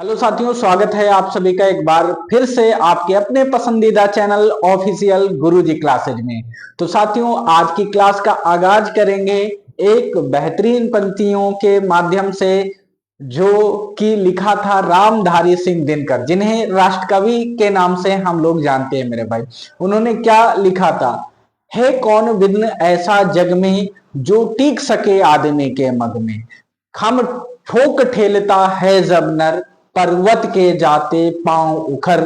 Hello साथियों, स्वागत है आप सभी का एक बार फिर से आपके अपने पसंदीदा चैनल ऑफिशियल गुरुजी क्लासेज में। तो साथियों, आज की क्लास का आगाज करेंगे एक बेहतरीन पंक्तियों के माध्यम से जो कि लिखा था रामधारी सिंह दिनकर, जिन्हें राष्ट्रकवि के नाम से हम लोग जानते हैं मेरे भाई। उन्होंने क्या लिखा था? है कौन विघ्न ऐसा जग में जो टीक सके आदमी के मग में। खम ठोक ठेलता है जब नर, पर्वत के जाते पांव उखर।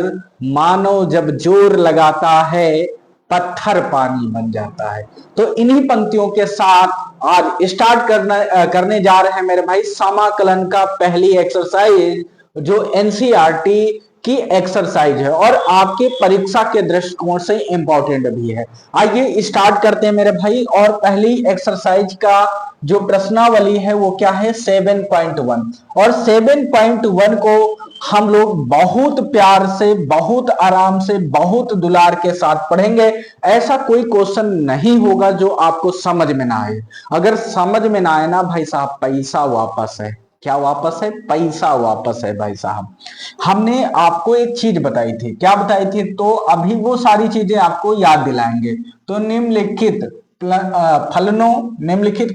मानो जब जोर लगाता है, पत्थर पानी बन जाता है। तो इन्हीं पंक्तियों के साथ आज स्टार्ट करने जा रहे हैं मेरे भाई समाकलन का पहली एक्सरसाइज, जो एनसीईआरटी की एक्सरसाइज है और आपके परीक्षा के दृष्टिकोण से इंपॉर्टेंट भी है। आइए स्टार्ट करते हैं मेरे भाई। और पहली एक्सरसाइज का जो प्रश्नावली है वो क्या है? 7.1। और 7.1 को हम लोग बहुत प्यार से, बहुत आराम से, बहुत दुलार के साथ पढ़ेंगे। ऐसा कोई क्वेश्चन नहीं होगा जो आपको समझ में ना आए। अगर समझ में ना आए ना भाई साहब, पैसा वापस है। क्या वापस है? पैसा वापस है भाई साहब। हमने आपको एक चीज बताई थी। क्या बताई थी? तो अभी वो सारी चीजें आपको याद दिलाएंगे। तो निम्नलिखित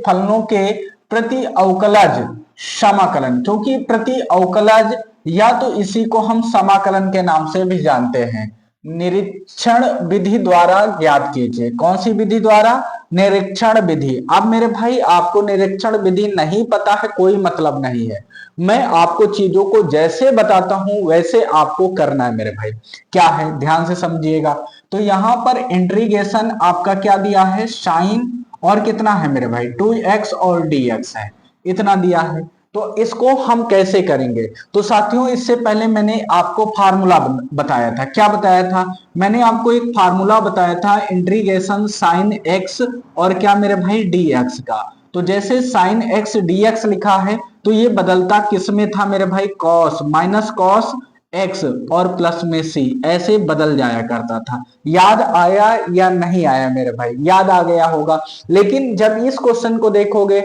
फलनों के प्रति अवकलज समाकलन, क्योंकि प्रति अवकलज या तो इसी को हम समाकलन के नाम से भी जानते हैं। निरीक्षण विधि द्वारा ज्ञात कीजिए। कौन सी विधि द्वारा? निरीक्षण विधि। अब मेरे भाई आपको निरीक्षण विधि नहीं पता है, कोई मतलब नहीं है। मैं आपको चीजों को जैसे बताता हूं वैसे आपको करना है मेरे भाई। क्या है? ध्यान से समझिएगा। तो यहां पर इंटीग्रेशन आपका क्या दिया है? साइन और कितना है मेरे भाई? 2x और dx है, इतना दिया है। तो इसको हम कैसे करेंगे? तो साथियों, इससे पहले मैंने आपको फार्मूला बताया था। क्या बताया था? मैंने आपको एक फार्मूला बताया था इंटीग्रेशन साइन x और क्या मेरे भाई dx का। तो जैसे साइन x dx लिखा है, तो ये बदलता किस में था मेरे भाई? कॉस माइनस कॉस एक्स और प्लस में सी, ऐसे बदल जाया करता था। याद आया या नहीं आया मेरे भाई? याद आ गया होगा। लेकिन जब इस क्वेश्चन को देखोगे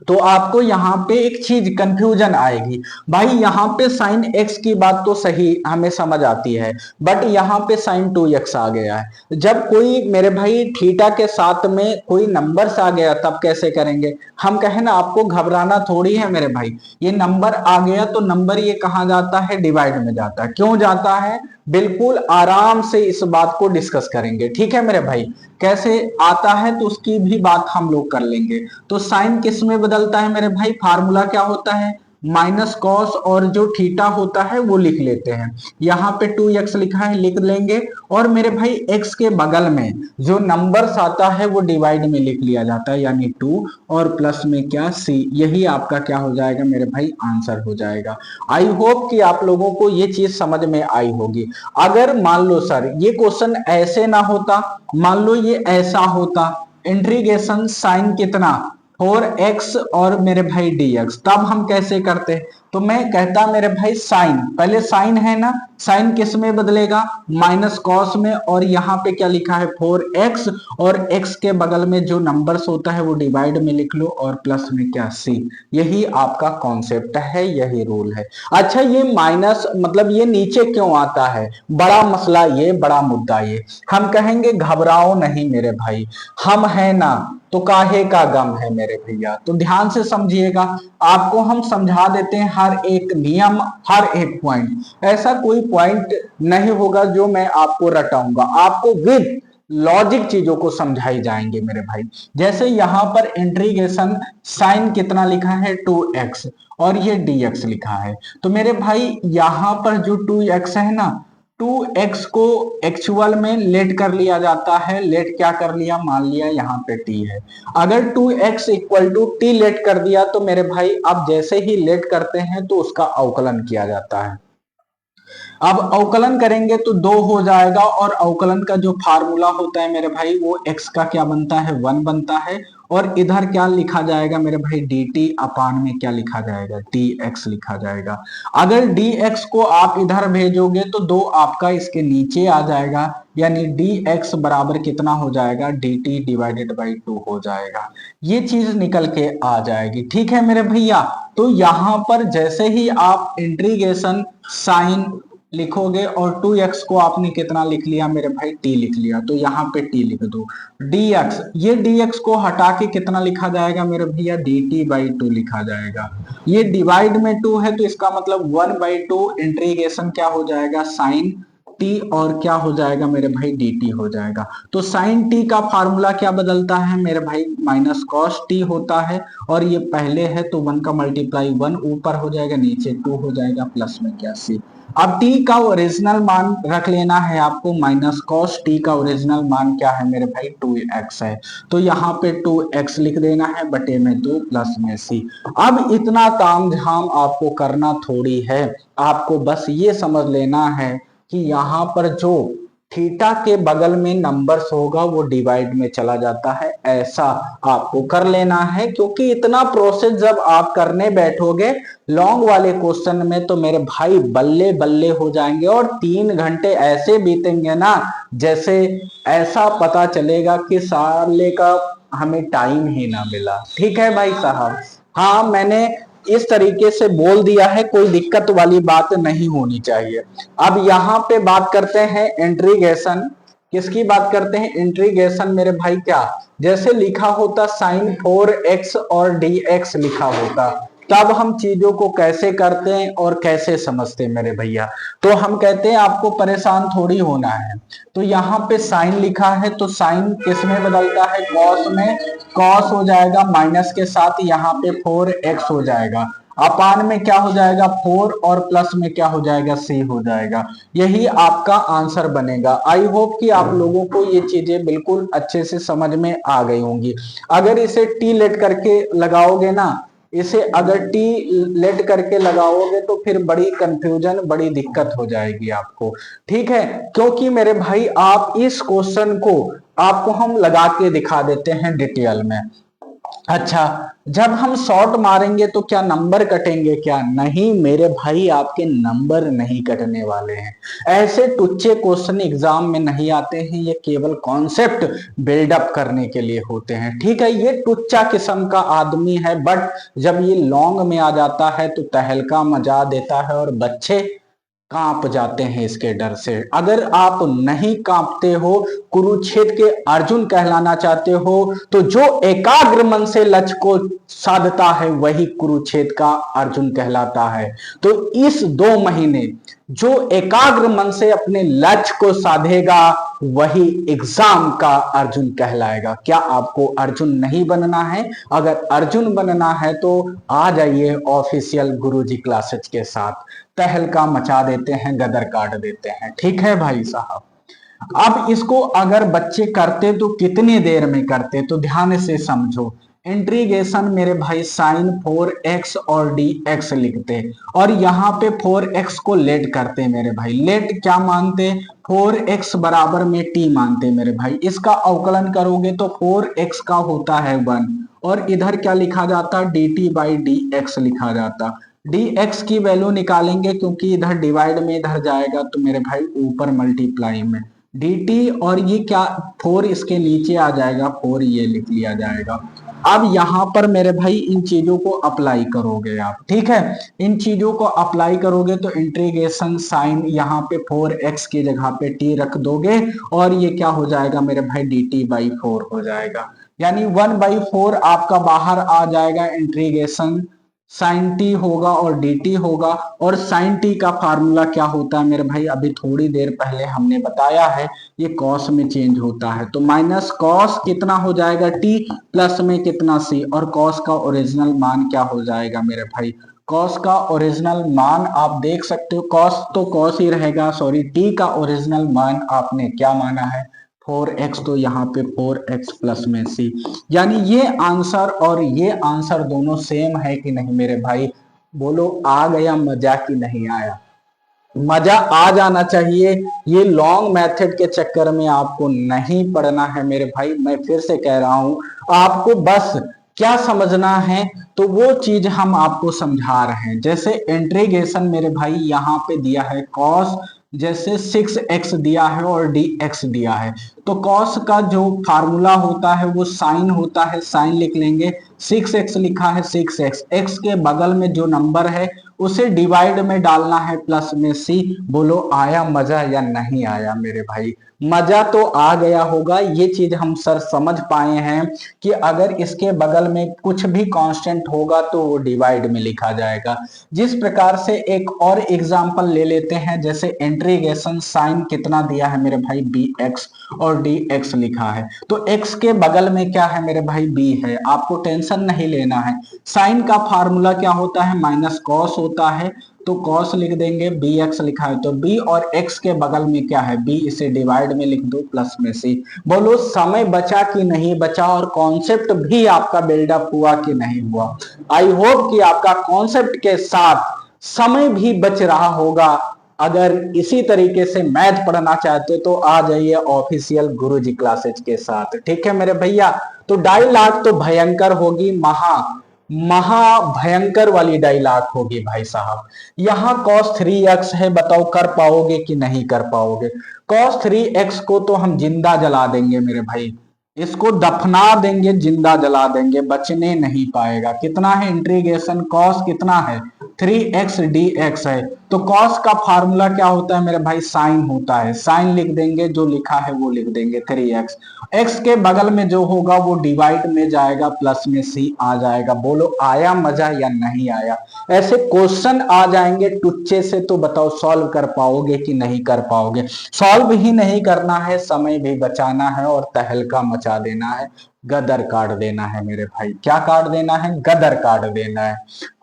तो आपको यहाँ पे एक चीज कंफ्यूजन आएगी। भाई यहाँ पे साइन एक्स की बात तो सही हमें समझ आती है, बट यहाँ पे साइन 2x आ गया है। जब कोई मेरे भाई थीटा के साथ में कोई नंबर्स आ गया तब कैसे करेंगे? हम कहें ना, आपको घबराना थोड़ी है मेरे भाई। ये नंबर आ गया तो नंबर ये कहाँ जाता है? डिवाइड में जाता है। क्यों जाता है? बिल्कुल आराम से इस बात को डिस्कस करेंगे, ठीक है मेरे भाई। कैसे आता है तो उसकी भी बात हम लोग कर लेंगे। तो साइन किस में बदलता है मेरे भाई? फार्मूला क्या होता है? माइनस कॉस और जो थीटा होता है वो लिख लेते हैं। यहाँ पे 2x लिखा है, लिख लेंगे। और मेरे भाई x के बगल में जो नंबर्स आता है वो डिवाइड में लिख लिया जाता है, यानी 2 और प्लस में क्या? c। यही आपका क्या हो जाएगा मेरे भाई? आंसर हो जाएगा। आई होप कि आप लोगों को ये चीज समझ में आई होगी। अगर मान लो सर ये क्वेश्चन ऐसे ना होता, मान लो ये ऐसा होता, इंटीग्रेशन साइन कितना? 4x और मेरे भाई dx, तब हम कैसे करते? तो मैं कहता मेरे भाई साइन, पहले साइन है ना, साइन किस में बदलेगा? माइनस कॉस में। और यहाँ पे क्या लिखा है? 4x और x के बगल में जो नंबर्स होता है वो डिवाइड में लिख लो और प्लस में क्या? c। यही आपका कॉन्सेप्ट है, यही रूल है। अच्छा, ये माइनस मतलब ये नीचे क्यों आता है? बड़ा मसला ये, बड़ा मुद्दा ये। हम कहेंगे घबराओ नहीं मेरे भाई, हम है ना तो काहे का गम है मेरे भैया। तो ध्यान से समझिएगा, आपको हम समझा देते हैं हर एक नियम, हर एक पॉइंट। ऐसा कोई पॉइंट नहीं होगा जो मैं आपको रटाऊंगा, आपको विद लॉजिक चीजों को समझाई जाएंगे मेरे भाई। जैसे यहां पर इंटीग्रेशन साइन कितना लिखा है? 2x और ये dx लिखा है। तो मेरे भाई यहां पर जो 2x है ना, 2x को एक्चुअल में लेट कर लिया जाता है। लेट क्या कर लिया? मान लिया यहाँ पे t है। अगर 2x equal to t late कर दिया तो मेरे भाई अब जैसे ही लेट करते हैं तो उसका अवकलन किया जाता है। अब अवकलन करेंगे तो 2 हो जाएगा और अवकलन का जो फार्मूला होता है मेरे भाई वो x का क्या बनता है? 1 बनता है। और इधर क्या लिखा जाएगा मेरे भाई, dt अपान में क्या लिखा जाएगा, dx लिखा जाएगा। अगर dx को आप इधर भेजोगे तो 2 आपका इसके नीचे आ जाएगा, यानी dx बराबर कितना हो जाएगा, dt डिवाइडेड बाई 2 हो जाएगा। ये चीज निकल के आ जाएगी। ठीक है मेरे भैया, तो यहां पर जैसे ही आप इंटीग्रेशन साइन लिखोगे और 2x को आपने कितना लिख लिया मेरे भाई, t लिख लिया, तो यहाँ पे t लिख दो। dx, ये dx को हटा के कितना लिखा जाएगा मेरे भैया, dt बाई 2 लिखा जाएगा। ये डिवाइड में 2 है तो इसका मतलब 1/2 इंटीग्रेशन क्या हो जाएगा, साइन t, और क्या हो जाएगा मेरे भाई, dt हो जाएगा। तो साइन t का फार्मूला क्या बदलता है मेरे भाई, माइनस कॉस t होता है, और ये पहले है तो 1 का मल्टीप्लाई 1 ऊपर हो जाएगा, नीचे 2 हो जाएगा, प्लस में क्या c। अब t का ओरिजिनल मान रख लेना है आपको, माइनस कॉस t का ओरिजिनल मान क्या है मेरे भाई, 2x है, तो यहाँ पे 2x लिख देना है, बटे में 2 प्लस में c। अब इतना ताम झाम आपको करना थोड़ी है, आपको बस ये समझ लेना है कि यहाँ पर जो थीटा के बगल में नंबर्स होगा वो डिवाइड में चला जाता है, ऐसा आपको कर लेना है। क्योंकि इतना प्रोसेस जब आप करने बैठोगे लॉन्ग वाले क्वेश्चन में तो मेरे भाई बल्ले बल्ले हो जाएंगे, और 3 घंटे ऐसे बीतेंगे ना, जैसे ऐसा पता चलेगा कि साले का हमें टाइम ही ना मिला। ठीक है भाई साहब, हाँ मैंने इस तरीके से बोल दिया है, कोई दिक्कत वाली बात नहीं होनी चाहिए। अब यहाँ पे बात करते हैं इंटीग्रेशन, किसकी बात करते हैं, इंटीग्रेशन मेरे भाई, क्या जैसे लिखा होता साइन 4x और dx लिखा होता, तब हम चीजों को कैसे करते हैं और कैसे समझते हैं मेरे भैया। तो हम कहते हैं आपको परेशान थोड़ी होना है, तो यहाँ पे साइन लिखा है तो साइन किस में बदलता है, कॉस में, कॉस हो जाएगा माइनस के साथ यहाँ पे 4x हो जाएगा, अपान में क्या हो जाएगा 4, और प्लस में क्या हो जाएगा c हो जाएगा। यही आपका आंसर बनेगा। आई होप कि आप लोगों को ये चीजें बिल्कुल अच्छे से समझ में आ गई होंगी। अगर इसे टी लेट करके लगाओगे ना, इसे अगर टी लेट करके लगाओगे तो फिर बड़ी कंफ्यूजन, बड़ी दिक्कत हो जाएगी आपको। ठीक है, क्योंकि मेरे भाई आप इस क्वेश्चन को आपको हम लगा के दिखा देते हैं डिटेल में। अच्छा, जब हम शॉर्ट मारेंगे तो क्या नंबर कटेंगे क्या, नहीं मेरे भाई, आपके नंबर नहीं कटने वाले हैं। ऐसे टुच्चे क्वेश्चन एग्जाम में नहीं आते हैं, ये केवल कॉन्सेप्ट बिल्डअप करने के लिए होते हैं। ठीक है, ये टुच्चा किस्म का आदमी है, बट जब ये लॉन्ग में आ जाता है तो तहलका मचा देता है और बच्चे कांप जाते हैं इसके डर से। अगर आप नहीं कांपते हो, कुरुक्षेत्र के अर्जुन कहलाना चाहते हो, तो जो एकाग्र मन से लक्ष्य को साधता है वही कुरुक्षेत्र का अर्जुन कहलाता है। तो इस 2 महीने जो एकाग्र मन से अपने लक्ष्य को साधेगा वही एग्जाम का अर्जुन कहलाएगा। क्या आपको अर्जुन नहीं बनना है? अगर अर्जुन बनना है तो आ जाइए ऑफिशियल गुरुजी क्लासेज के साथ, तहलका मचा देते हैं, गदर काट देते हैं। ठीक है भाई साहब, अब इसको अगर बच्चे करते तो कितनी देर में करते, तो ध्यान से समझो। इंटीग्रेशन मेरे भाई साइन 4x और dx लिखते, और यहाँ पे 4x को लेट करते मेरे भाई। लेट क्या मानते, 4x बराबर में t मानते मेरे भाई। इसका अवकलन करोगे तो 4x का होता है 1, और इधर क्या लिखा जाता, dt बाई dx लिखा जाता। dx की वैल्यू निकालेंगे क्योंकि इधर डिवाइड में इधर जाएगा तो मेरे भाई ऊपर मल्टीप्लाई में dt, और ये क्या 4 इसके नीचे आ जाएगा, 4 ये लिख लिया जाएगा। अब यहाँ पर मेरे भाई इन चीजों को अप्लाई करोगे आप। ठीक है, इन चीजों को अप्लाई करोगे तो इंटीग्रेशन साइन यहाँ पे 4x की जगह पे t रख दोगे, और ये क्या हो जाएगा मेरे भाई, dt बाई 4 हो जाएगा। यानी 1/4 आपका बाहर आ जाएगा, इंटीग्रेशन साइन टी होगा और dt होगा। और साइन टी का फार्मूला क्या होता है मेरे भाई, अभी थोड़ी देर पहले हमने बताया है, ये कॉस में चेंज होता है। तो माइनस कॉस कितना हो जाएगा t, प्लस में कितना c, और कॉस का ओरिजिनल मान क्या हो जाएगा मेरे भाई, कॉस का ओरिजिनल मान आप देख सकते हो, कॉस तो कॉस ही रहेगा, सॉरी, t का ओरिजिनल मान आपने क्या माना है, 4x, तो यहाँ पे 4x प्लस में c। यानी ये आंसर और ये आंसर दोनों सेम है कि नहीं मेरे भाई, बोलो आ गया मजा कि नहीं आया। मजा आ जाना चाहिए। ये लॉन्ग मेथड के चक्कर में आपको नहीं पड़ना है मेरे भाई, मैं फिर से कह रहा हूं, आपको बस क्या समझना है तो वो चीज हम आपको समझा रहे हैं। जैसे इंटीग्रेशन मेरे भाई यहाँ पे दिया है कॉस, जैसे 6x दिया है और dx दिया है, तो कॉस का जो फार्मूला होता है वो साइन होता है, साइन लिख लेंगे। 6x लिखा है 6x, x के बगल में जो नंबर है उसे डिवाइड में डालना है प्लस में सी। बोलो आया मजा या नहीं आया मेरे भाई? मजा तो आ गया होगा। ये चीज हम सर समझ पाए हैं कि अगर इसके बगल में कुछ भी कांस्टेंट होगा तो वो डिवाइड में लिखा जाएगा। जिस प्रकार से एक और एग्जांपल ले लेते हैं, जैसे इंटीग्रेशन साइन कितना दिया है मेरे भाई bx और dx लिखा है, तो x के बगल में क्या है मेरे भाई b है, आपको टेंशन नहीं लेना है। साइन का फार्मूला क्या होता है, माइनस कॉस होता है, तो कॉस लिख देंगे, बी एक्स लिखा है तो बी, और एक्स के बगल में क्या है बी, इसे डिवाइड में लिख दो प्लस में सी। बोलो समय बचा कि नहीं बचा, और कॉन्सेप्ट भी आपका बिल्डअप हुआ कि नहीं हुआ? आई होप कि आपका कॉन्सेप्ट के साथ समय भी बच रहा होगा। अगर इसी तरीके से मैथ पढ़ना चाहते तो आ जाइए ऑफिशियल गुरुजी क्लासेज के साथ, ठीक है मेरे भैया। तो 2.5 लाख तो भयंकर होगी, महाभयंकर वाली डायलॉग होगी भाई साहब। यहां cos 3x है, बताओ कर पाओगे कि नहीं कर पाओगे? cos 3x को तो हम जिंदा जला देंगे मेरे भाई, इसको दफना देंगे, जिंदा जला देंगे, बचने नहीं पाएगा। कितना है इंटीग्रेशन, कॉस कितना है 3x dx है, तो कॉस का फार्मूला क्या होता है मेरे भाई, साइन होता है, साइन लिख देंगे, जो लिखा है वो लिख देंगे 3x। x के बगल में जो होगा वो डिवाइड में जाएगा, प्लस में c आ जाएगा। बोलो आया मजा या नहीं आया? ऐसे क्वेश्चन आ जाएंगे टुच्चे से, तो बताओ सॉल्व कर पाओगे कि नहीं कर पाओगे? सॉल्व ही नहीं करना है, समय भी बचाना है और तहलका मचा देना है, गदर काट देना है मेरे भाई। क्या काट देना है? गदर काट देना है,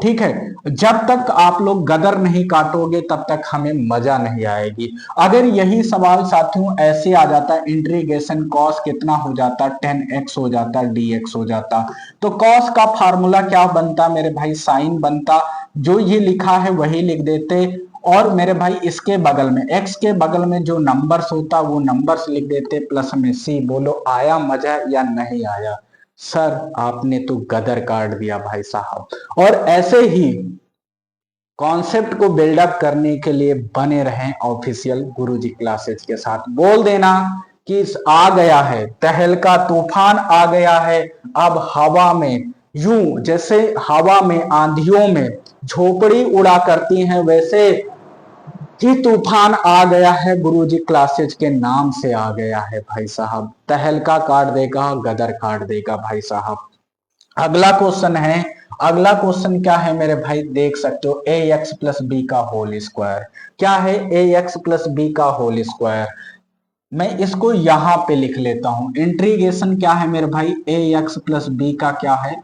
ठीक है। जब तक आप लोग गदर नहीं काटोगे तब तक हमें मजा नहीं आएगी। अगर यही सवाल साथियों ऐसे आ जाता, इंटीग्रेशन कॉस कितना हो जाता, 10x हो जाता, dx हो जाता, तो कॉस का फार्मूला क्या बनता मेरे भाई, साइन बनता। जो ये लिखा है वही लिख देते, और मेरे भाई इसके बगल में x के बगल में जो नंबर्स होता वो नंबर्स लिख देते प्लस में c। बोलो आया मजा या नहीं आया? सर आपने तो गदर काट दिया भाई साहब। और ऐसे ही कॉन्सेप्ट को बिल्डअप करने के लिए बने रहें ऑफिशियल गुरुजी क्लासेस के साथ। बोल देना कि आ गया है तहलका, तूफान आ गया है। अब हवा में यूं जैसे हवा में आंधियों में झोपड़ी उड़ा करती हैं, वैसे ही तूफान आ गया है, गुरुजी क्लासेज के नाम से आ गया है भाई साहब। तहलका काट देगा, गदर काट देगा भाई साहब। अगला क्वेश्चन है, अगला क्वेश्चन क्या है मेरे भाई, देख सकते हो, ए एक्स प्लस बी का होल स्क्वायर। क्या है ए एक्स प्लस बी का होल स्क्वायर? मैं इसको यहां पे लिख लेता हूं। इंटीग्रेशन क्या है मेरे भाई, ए एक्स प्लस बी का क्या है,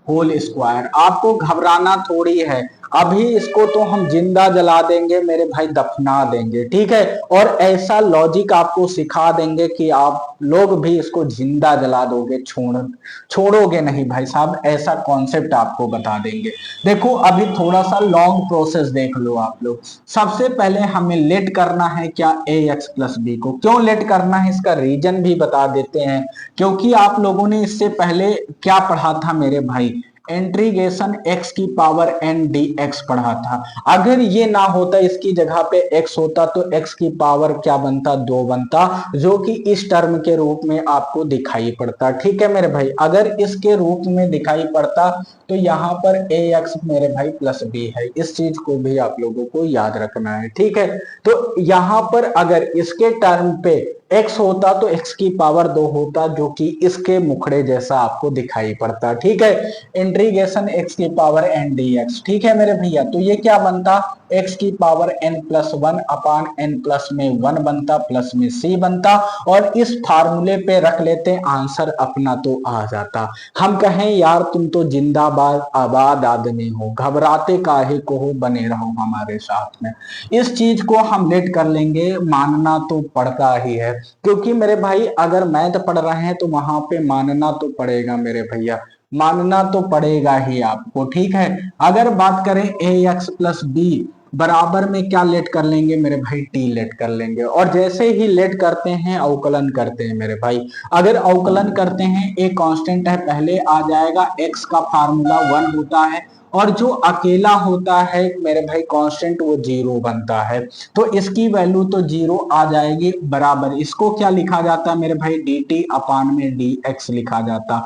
होल स्क्वायर। आपको घबराना थोड़ी है, अभी इसको तो हम जिंदा जला देंगे मेरे भाई, दफना देंगे, ठीक है। और ऐसा लॉजिक आपको सिखा देंगे कि आप लोग भी इसको जिंदा जला दोगे, छोड़ोगे नहीं भाई साहब, ऐसा कॉन्सेप्ट आपको बता देंगे। देखो अभी थोड़ा सा लॉन्ग प्रोसेस देख लो आप लोग। सबसे पहले हमें लेट करना है क्या, ए एक्स प्लस बी को। क्यों लेट करना है इसका रीजन भी बता देते हैं, क्योंकि आप लोगों ने इससे पहले क्या पढ़ा था मेरे भाई, इंटीग्रेशन x की पावर n dx पढ़ा था। अगर ये ना होता, इसकी जगह पे x होता, तो x की पावर क्या बनता, 2 बनता, जो कि इस टर्म के रूप में आपको दिखाई पड़ता, ठीक है मेरे भाई। अगर इसके रूप में दिखाई पड़ता तो यहाँ पर ax मेरे भाई प्लस b है, इस चीज को भी आप लोगों को याद रखना है, ठीक है। तो यहाँ पर अगर इसके टर्म पे x होता तो x की पावर 2 होता, जो कि इसके मुखड़े जैसा आपको दिखाई पड़ता, ठीक है। इंटीग्रेशन x की पावर n dx, ठीक है मेरे भैया। तो ये क्या बनता, x की पावर n प्लस 1 अपान n प्लस में 1 बनता, प्लस में c बनता, और इस फार्मूले पे रख लेते, आंसर अपना तो आ जाता। हम कहें यार तुम तो जिंदाबाद आबाद आदमी हो, घबराते काहे को हो, बने रहो हमारे साथ में। इस चीज को हम लेट कर लेंगे, मानना तो पड़ता ही है, क्योंकि मेरे भाई अगर मैथ पढ़ रहे हैं तो वहां पे मानना तो पड़ेगा मेरे भैया, मानना तो पड़ेगा ही आपको, ठीक है। अगर बात करें ए एक्स प्लस बी, बराबर में क्या लेट कर लेंगे मेरे भाई, टी लेट कर लेंगे। और जैसे ही लेट करते हैं अवकलन करते हैं मेरे भाई, अगर अवकलन करते हैं एक कांस्टेंट है, पहले आ जाएगा x का फार्मूला 1 होता है, और जो अकेला होता है मेरे भाई कांस्टेंट वो 0 बनता है, तो इसकी वैल्यू तो 0 आ जाएगी। बराबर इसको क्या लिखा जाता है मेरे भाई, dt अपान में dx लिखा जाता।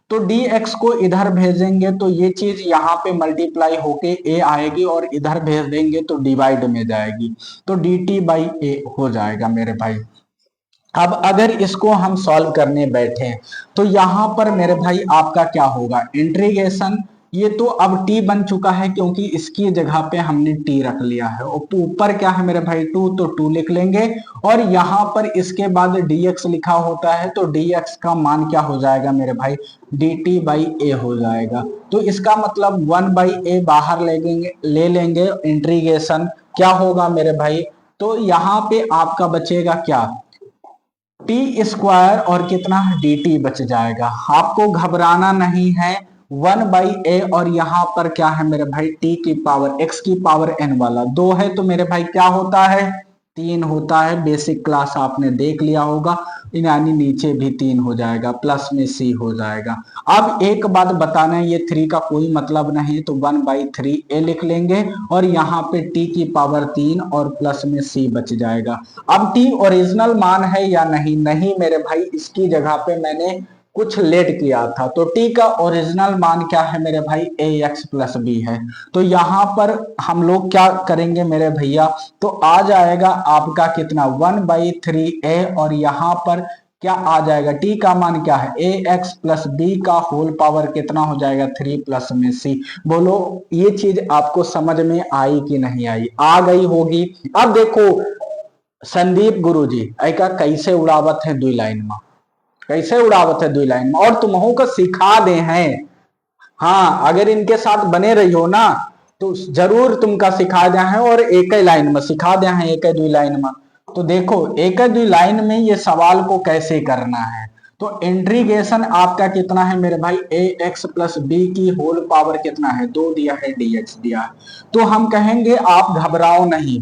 तो dx को इधर भेजेंगे तो ये चीज यहाँ पे मल्टीप्लाई होके a आएगी, और इधर भेज देंगे तो डिवाइड में जाएगी, तो dt बाई a हो जाएगा मेरे भाई। अब अगर इसको हम सॉल्व करने बैठे तो यहाँ पर मेरे भाई आपका क्या होगा, इंटीग्रेशन, ये तो अब t बन चुका है क्योंकि इसकी जगह पे हमने t रख लिया है, और ऊपर क्या है मेरे भाई 2, तो 2 लिख लेंगे, और यहाँ पर इसके बाद dx लिखा होता है, तो dx का मान क्या हो जाएगा मेरे भाई, dt बाई a हो जाएगा। तो इसका मतलब 1 बाई a बाहर ले लेंगे, इंटीग्रेशन क्या होगा मेरे भाई, तो यहाँ पे आपका बचेगा क्या, टी स्क्वायर और कितना डी टी बच जाएगा। आपको घबराना नहीं है, 1 बाई ए और यहाँ पर क्या है मेरे भाई, टी की पावर x की पावर n वाला 2 है, तो मेरे भाई क्या होता है, 3 होता है। बेसिक क्लास आपने देख लिया होगा, यानी नीचे भी 3 हो जाएगा, प्लस में c हो जाएगा। अब एक बात बताना है, ये 3 का कोई मतलब नहीं, तो 1 बाई 3 ए लिख लेंगे, और यहाँ पे t की पावर 3 और प्लस में c बच जाएगा। अब t ओरिजिनल मान है या नहीं, नहीं मेरे भाई, इसकी जगह पे मैंने कुछ लेट किया था, तो t का ओरिजिनल मान क्या है मेरे भाई, ax प्लस बी है। तो यहाँ पर हम लोग क्या करेंगे मेरे भैया, तो आ जाएगा आपका कितना, 1 बाई 3 a, और यहाँ पर क्या आ जाएगा, t का मान क्या है, ax प्लस बी का होल पावर कितना हो जाएगा, 3 प्लस में c। बोलो ये चीज आपको समझ में आई कि नहीं आई, आ गई होगी। अब देखो संदीप गुरुजी ऐका कैसे उड़ावत है 2 लाइन में, कैसे उड़ावत है 2 लाइन में, और तुमहू को सिखा दे हैं। हाँ अगर इनके साथ बने रही हो ना तो जरूर तुमका सिखा दे हैं, और एक ही लाइन में सिखा दे हैं, एक ही 2 लाइन में। तो देखो एक ही 2 लाइन में ये सवाल को कैसे करना है। तो इंटीग्रेशन आपका कितना है मेरे भाई, ए एक्स प्लस बी की होल पावर कितना है, 2 दिया है, dx दिया है। तो हम कहेंगे आप घबराओ नहीं,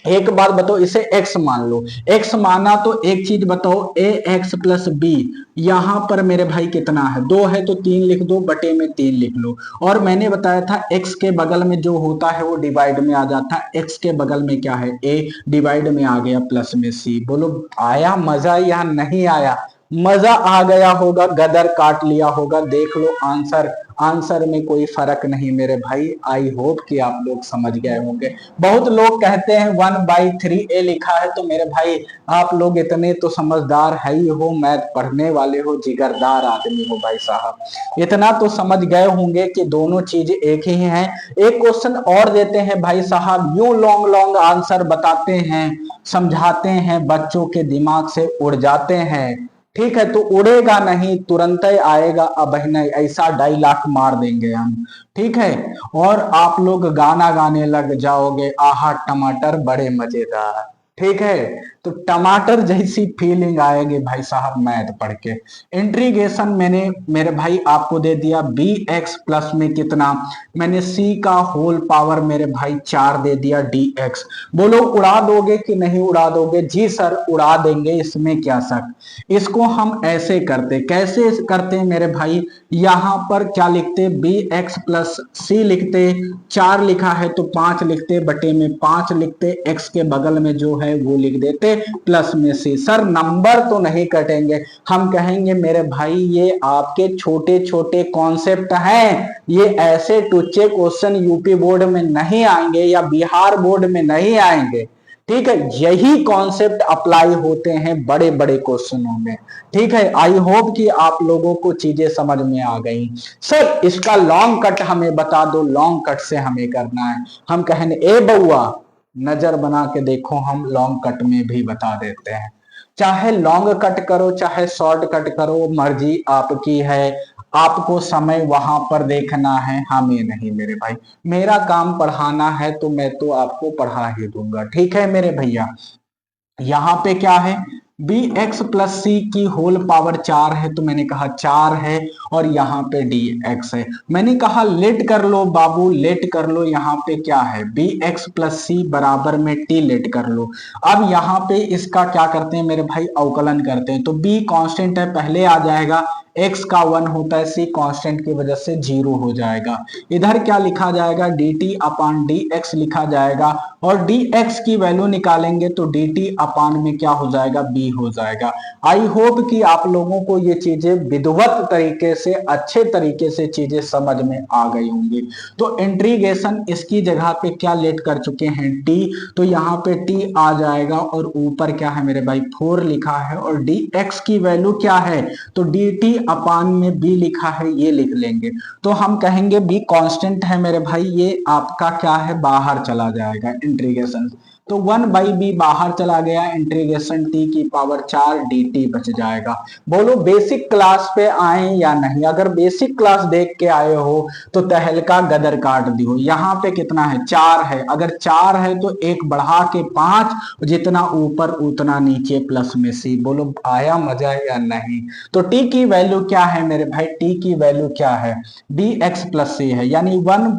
एक बात बताओ, इसे x मान लो, x माना तो एक चीज बताओ, ए एक्स प्लस बी, यहां पर मेरे भाई कितना है, 2 है, तो 3 लिख दो, बटे में 3 लिख लो। और मैंने बताया था x के बगल में जो होता है वो डिवाइड में आ जाता है, x के बगल में क्या है, a डिवाइड में आ गया, प्लस में c। बोलो आया मजा या नहीं आया, मजा आ गया होगा, गदर काट लिया होगा। देख लो आंसर, आंसर में कोई फर्क नहीं मेरे भाई। आई होप कि आप लोग समझ गए होंगे। बहुत लोग कहते हैं 1 बाई 3 ए लिखा है, तो मेरे भाई आप लोग इतने तो समझदार है ही हो, मैथ पढ़ने वाले हो, जिगरदार आदमी हो भाई साहब, इतना तो समझ गए होंगे कि दोनों चीज एक ही हैं। एक क्वेश्चन और देते हैं भाई साहब, यूं लॉन्ग लॉन्ग आंसर बताते हैं, समझाते हैं, बच्चों के दिमाग से उड़ जाते हैं। ठीक है, तो उड़ेगा नहीं, तुरंत ही आएगा, अब नहीं, ऐसा डायलॉग मार देंगे हम। ठीक है, और आप लोग गाना गाने लग जाओगे, आहा टमाटर बड़े मजेदार। ठीक है, तो टमाटर जैसी फीलिंग आएगी भाई साहब मैथ पढ़ के। इंटीग्रेशन मैंने मेरे भाई आपको दे दिया, बी एक्स प्लस में कितना, मैंने c का होल पावर मेरे भाई 4 दे दिया, dx। बोलो उड़ा दोगे कि नहीं उड़ा दोगे, जी सर उड़ा देंगे, इसमें क्या शक। इसको हम ऐसे करते, कैसे करते मेरे भाई, यहां पर क्या लिखते, बी एक्स प्लस सी लिखते, 4 लिखा है तो 5 लिखते, बटे में 5 लिखते, x के बगल में जो है वो लिख देते, प्लस में सी। सर नंबर तो नहीं कटेंगे, हम कहेंगे मेरे भाई ये आपके छोटे छोटे कॉन्सेप्ट हैं, ये ऐसे टुच्चे क्वेश्चन यूपी बोर्ड में नहीं आएंगे या बिहार बोर्ड में नहीं आएंगे। ठीक है, यही कॉन्सेप्ट अप्लाई होते हैं बड़े बड़े क्वेश्चनों में। ठीक है, आई होप कि आप लोगों को चीजें समझ में आ गई। सर इसका लॉन्ग कट हमें बता दो, लॉन्ग कट से हमें करना है। हम कहेंगे ए बउआ नजर बना के देखो, हम लॉन्ग कट में भी बता देते हैं। चाहे लॉन्ग कट करो चाहे शॉर्ट कट करो, मर्जी आपकी है, आपको समय वहां पर देखना है, हमें नहीं मेरे भाई। मेरा काम पढ़ाना है तो मैं तो आपको पढ़ा ही दूंगा। ठीक है मेरे भैया, यहाँ पे क्या है, बी एक्स प्लस सी की होल पावर 4 है, तो मैंने कहा 4 है, और यहाँ पे डी एक्स है। मैंने कहा लेट कर लो बाबू, लेट कर लो, यहाँ पे क्या है, बी एक्स प्लस सी बराबर में टी, लेट कर लो। अब यहाँ पे इसका क्या करते हैं मेरे भाई, अवकलन करते हैं। तो बी कांस्टेंट है, पहले आ जाएगा, x का 1 होता है, c कांस्टेंट की वजह से 0 हो जाएगा। इधर क्या लिखा जाएगा, dt अपान dx लिखा जाएगा, और dx की वैल्यू निकालेंगे तो dt अपान में क्या हो जाएगा, b हो जाएगा। आई होप कि आप लोगों को ये चीजें विधिवत तरीके से, अच्छे तरीके से चीजें समझ में आ गई होंगी। तो इंट्रीगेशन इसकी जगह पे क्या लेट कर चुके हैं, t, तो यहाँ पे t आ जाएगा, और ऊपर क्या है मेरे भाई 4 लिखा है, और dx की वैल्यू क्या है, तो dt अपान में b लिखा है, ये लिख लेंगे। तो हम कहेंगे b कांस्टेंट है मेरे भाई, ये आपका क्या है, बाहर चला जाएगा इंट्रीगेशन। तो 1/b बाहर चला गया, इंट्रीगेशन t की पावर 4 dt बच जाएगा। बोलो बेसिक क्लास पे आए या नहीं, अगर बेसिक क्लास देख के आए हो तो तहलका गदर काट दियो। यहाँ पे कितना है, 4 है, अगर 4 है तो एक बढ़ा के 5, जितना ऊपर उतना नीचे प्लस में सी। बोलो आया मजा या नहीं। तो t की वैल्यू क्या है मेरे भाई, t की वैल्यू क्या है, bx प्लस सी है, यानी 1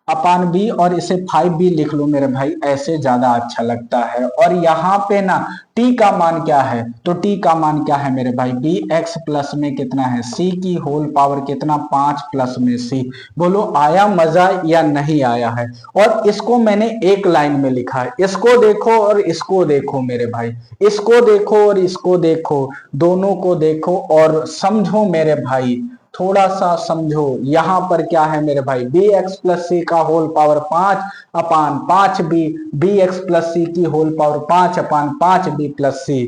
अपान बी, और इसे 5b लिख लो मेरे भाई, ऐसे ज्यादा अच्छा लगता है। और यहाँ पे ना t का मान क्या है, तो t का मान क्या है मेरे भाई, bx प्लस में कितना है, c की होल पावर कितना, 5 प्लस में c। बोलो आया मजा या नहीं आया है। और इसको मैंने एक लाइन में लिखा है, इसको देखो और इसको देखो मेरे भाई, इसको देखो और इसको देखो, दोनों को देखो और समझो मेरे भाई, थोड़ा सा समझो। यहां पर क्या है मेरे भाई, बी एक्स प्लस सी का होल पावर 5 अपान 5b, बी एक्स प्लस सी की होल पावर 5 अपान 5b प्लस सी।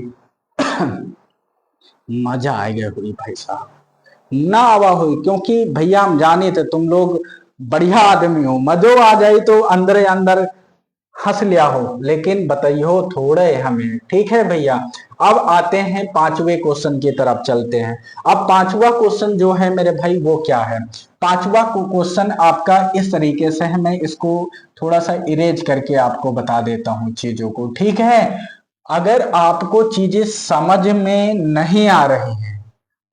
मजा आएगा हुई भाई साहब, ना आवा हुई, क्योंकि भैया हम जाने थे तुम लोग बढ़िया आदमी हो, मजो आ जाए तो अंदर अंदर हंस लिया हो, लेकिन बताइयो थोड़े हमें, ठीक है भैया। अब आते हैं पांचवे क्वेश्चन की तरफ चलते हैं। अब पांचवा क्वेश्चन जो है मेरे भाई वो क्या है, पांचवा क्वेश्चन आपका इस तरीके से है, मैं इसको थोड़ा सा इरेज करके आपको बता देता हूं चीजों को, ठीक है। अगर आपको चीजें समझ में नहीं आ रही हैं,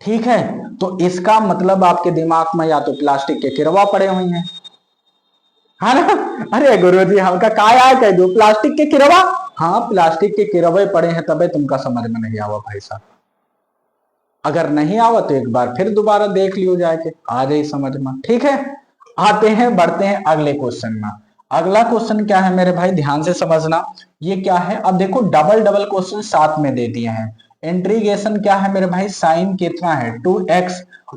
ठीक है, तो इसका मतलब आपके दिमाग में या तो प्लास्टिक के किरवा पड़े हुए हैं, है ना। अरे गुरुजी हमका काय कह दो, प्लास्टिक के किरवा, हाँ प्लास्टिक के किरवे पड़े हैं, तबे तुमका समझ में नहीं आवा भाई साहब। अगर नहीं आवा तो एक बार फिर दोबारा देख लियो जाके, आ जाए समझ में, ठीक है। आते हैं, बढ़ते हैं अगले क्वेश्चन में। अगला क्वेश्चन क्या है मेरे भाई, ध्यान से समझना, ये क्या है। अब देखो डबल डबल क्वेश्चन साथ में दे दिए हैं। इंट्रीगेशन क्या है मेरे भाई, साइन कितना है 2x,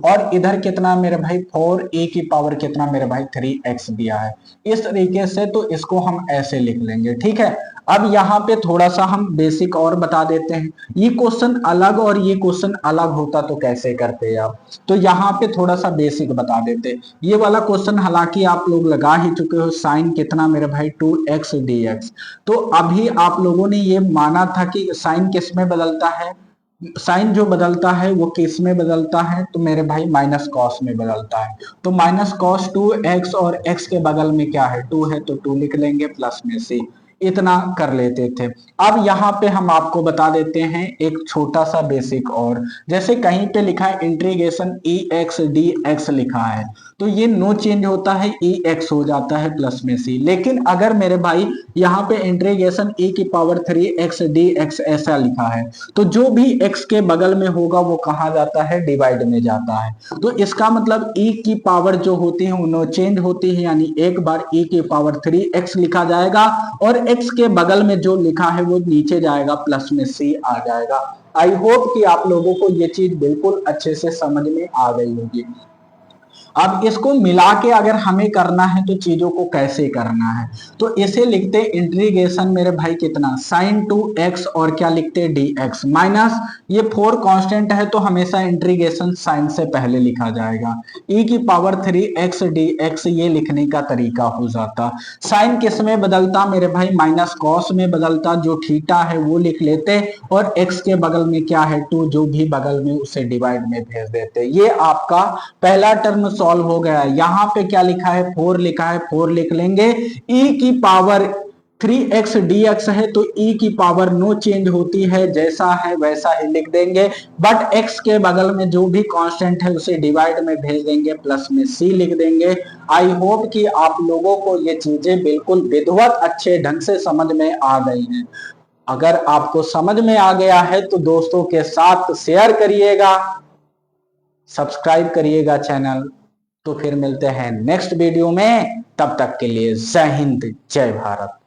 और इधर कितना मेरे भाई 4a की पावर कितना मेरे भाई 3x दिया है। इस तरीके से तो इसको हम ऐसे लिख लेंगे, ठीक है। अब यहाँ पे थोड़ा सा हम बेसिक और बता देते हैं, ये क्वेश्चन अलग और ये क्वेश्चन अलग होता तो कैसे करते आप, तो यहाँ पे थोड़ा सा बेसिक बता देते। ये वाला क्वेश्चन हालांकि आप लोग लगा ही चुके हो, साइन कितना मेरे भाई 2x dx। तो अभी आप लोगों ने ये माना था कि साइन किस में बदलता है, साइन जो बदलता है वो किस में बदलता है, तो मेरे भाई माइनस कॉस में बदलता है। तो माइनस कॉस 2x, और x के बगल में क्या है 2 है, तो 2 लिख लेंगे प्लस में c, इतना कर लेते थे। अब यहाँ पे हम आपको बता देते हैं एक छोटा सा बेसिक और, जैसे कहीं पे लिखा है इंट्रीगेशन ई एक्स डी एक्स लिखा है, तो ये नो चेंज होता है, ई एक्स हो जाता है प्लस में सी। लेकिन अगर मेरे भाई यहाँ पे इंट्रीगेशन e की पावर 3x dx ऐसा लिखा है, तो जो भी x के बगल में होगा वो कहा जाता है, डिवाइड में जाता है। तो इसका मतलब e की पावर जो होती है वो नो चेंज होती है, यानी एक बार e की पावर 3x लिखा जाएगा, और x के बगल में जो लिखा है वो नीचे जाएगा, प्लस में c आ जाएगा। आई होप कि आप लोगों को ये चीज बिल्कुल अच्छे से समझ में आ गई होगी। अब इसको मिला के अगर हमें करना है तो चीजों को कैसे करना है, तो इसे लिखते इंट्रीगेशन मेरे भाई कितना साइन 2x, और क्या लिखते dx माइनस, ये 4 कांस्टेंट है तो हमेशा इंट्रीगेशन साइन से पहले लिखा जाएगा, e की पावर 3x dx, ये लिखने का तरीका हो जाता। साइन किस में बदलता मेरे भाई, माइनस कॉस में बदलता, जो थीटा है वो लिख लेते, और x के बगल में क्या है 2, जो भी बगल में उसे डिवाइड में भेज देते। ये आपका पहला टर्म सॉल्व हो गया। यहाँ पे क्या लिखा है 4 लिखा है, 4 लिख लेंगे, e की पावर 3x dx है तो e की पावर नो चेंज होती है, जैसा है वैसा ही लिख देंगे, बट x के बगल में जो भी कांस्टेंट है उसे डिवाइड में भेज देंगे, प्लस में c लिख देंगे। आई होप कि आप लोगों को ये चीजें बिल्कुल विधिवत अच्छे ढंग से समझ में आ गई हैं। अगर आपको समझ में आ गया है तो दोस्तों के साथ शेयर करिएगा, सब्सक्राइब करिएगा चैनल। तो फिर मिलते हैं नेक्स्ट वीडियो में, तब तक के लिए जय हिंद जय भारत।